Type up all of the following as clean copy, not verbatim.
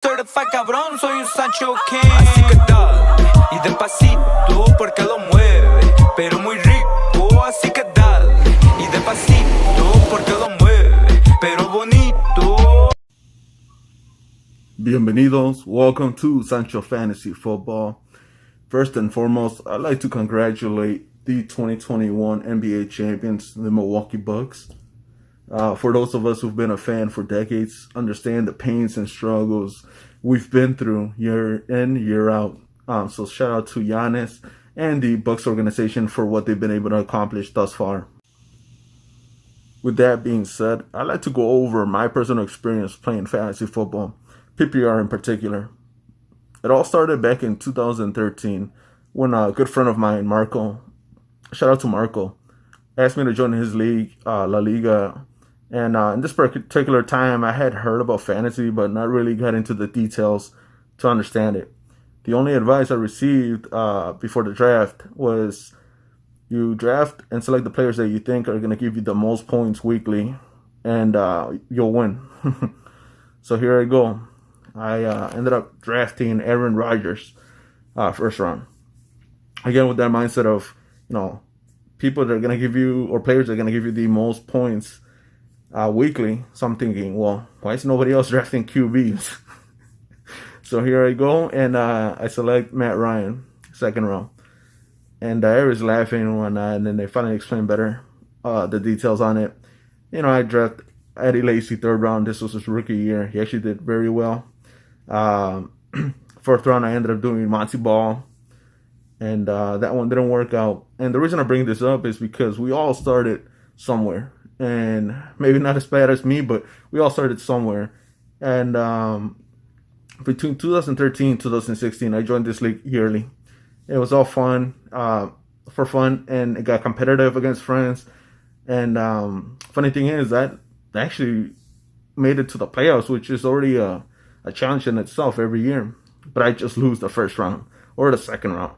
Certified cabrón, soy un Sancho Así que dale, y despacito, porque lo mueve, pero muy rico, así que dale, y despacito, porque lo mueve, pero bonito. Bienvenidos, welcome to Sancho Fantasy Football. First and foremost, I'd like to congratulate the 2021 NBA champions, the Milwaukee Bucks. For those of us who've been a fan for decades, understand the pains and struggles we've been through year in, year out. So shout out to Giannis and the Bucks organization for what they've been able to accomplish thus far. With that being said, I'd like to go over my personal experience playing fantasy football, PPR in particular. It all started back in 2013 when a good friend of mine, Marco, shout out to Marco, asked me to join his league, La Liga. And in this particular time, I had heard about fantasy, but not really got into the details to understand it. The only advice I received before the draft was you draft and select the players that you think are going to give you the most points weekly, and you'll win. So here I go. I ended up drafting Aaron Rodgers first round. Again, with that mindset of, people that are going to give you, or players that are going to give you the most points weekly. So I'm thinking, well, why is nobody else drafting QBs? So here I go, and I select Matt Ryan, second round. And I was laughing and then they finally explained better the details on it. I drafted Eddie Lacy third round. This was his rookie year. He actually did very well. Fourth round, I ended up doing Monty Ball, and that one didn't work out. And the reason I bring this up is because we all started somewhere. And maybe not as bad as me, but we all started somewhere. And between 2013 and 2016, I joined this league yearly. It was all fun, for fun, and it got competitive against friends. And funny thing is that I actually made it to the playoffs, which is already a challenge in itself every year. But I just lose the first round or the second round.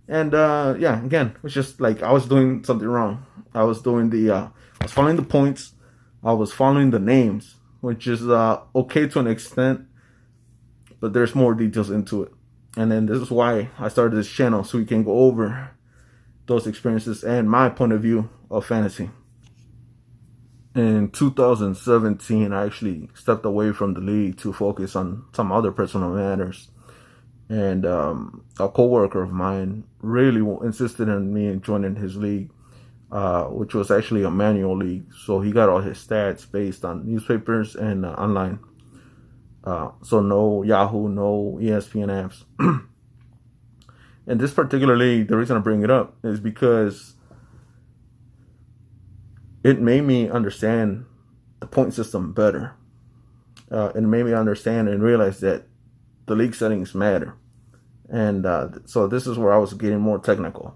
And again, it's just like I was doing something wrong. I was following the points. I was following the names, which is okay to an extent, but there's more details into it. And then this is why I started this channel, so we can go over those experiences and my point of view of fantasy. In 2017, I actually stepped away from the league to focus on some other personal matters. And a coworker of mine really insisted on me joining his league, which was actually a manual league. So he got all his stats based on newspapers and online. So no Yahoo, no ESPN apps. And this particular league, the reason I bring it up is because it made me understand the point system better. It made me understand and realize that the league settings matter. And so this is where I was getting more technical.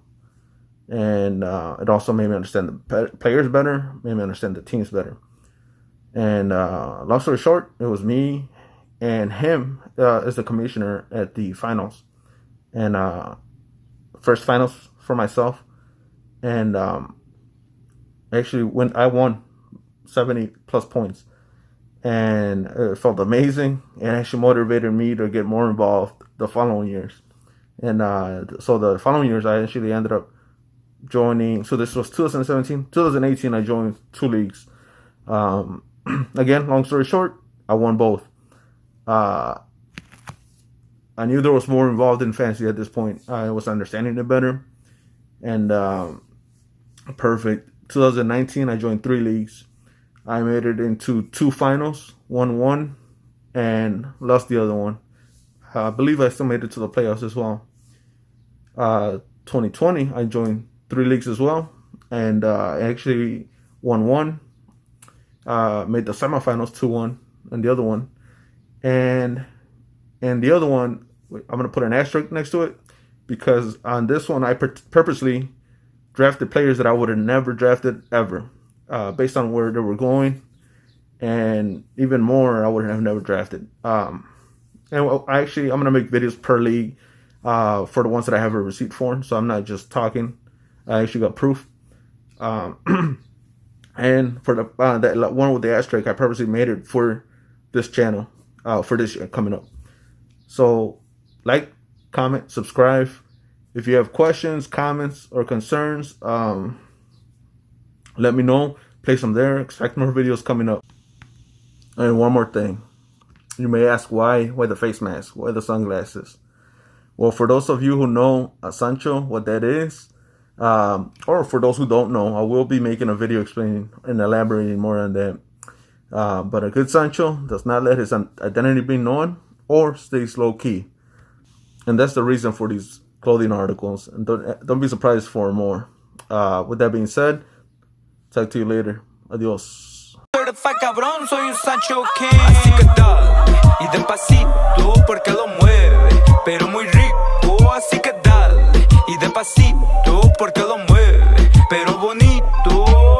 And it also made me understand the players better, made me understand the teams better. And long story short, it was me and him as the commissioner at the finals. And first finals for myself. And actually, when I won 70 plus points. And it felt amazing, and actually motivated me to get more involved the following years. And so the following years, I actually ended up joining. So this was 2017. 2018, I joined two leagues. Again, long story short, I won both. I knew there was more involved in fantasy at this point. I was understanding it better. And perfect. 2019, I joined three leagues. I made it into two finals, won one, and lost the other one. I believe I still made it to the playoffs as well. 2020, I joined three leagues as well, and I actually won one. Made the semifinals 2-1, and the other one, and the other one, I'm gonna put an asterisk next to it because on this one I purposely drafted players that I would have never drafted ever. Based on where they were going, and even more, I would have never drafted. And I'm gonna make videos per league for the ones that I have a receipt for, so I'm not just talking. I actually got proof. And for the that one with the asterisk, I purposely made it for this channel, for this year coming up. So, like, comment, subscribe. If you have questions, comments, or concerns, let me know. Place them there. Expect more videos coming up. And one more thing. You may ask why the face mask? Why the sunglasses? Well, for those of you who know Sancho, what that is, or for those who don't know, I will be making a video explaining and elaborating more on that. But a good Sancho does not let his identity be known or stays low key. And that's the reason for these clothing articles. And don't be surprised for more. With that being said, talk to you later. Adios. Certified cabrón, soy un Sancho King. Así que dale, y despacito porque lo mueve, pero muy rico, así que dale, y despacito porque lo mueve.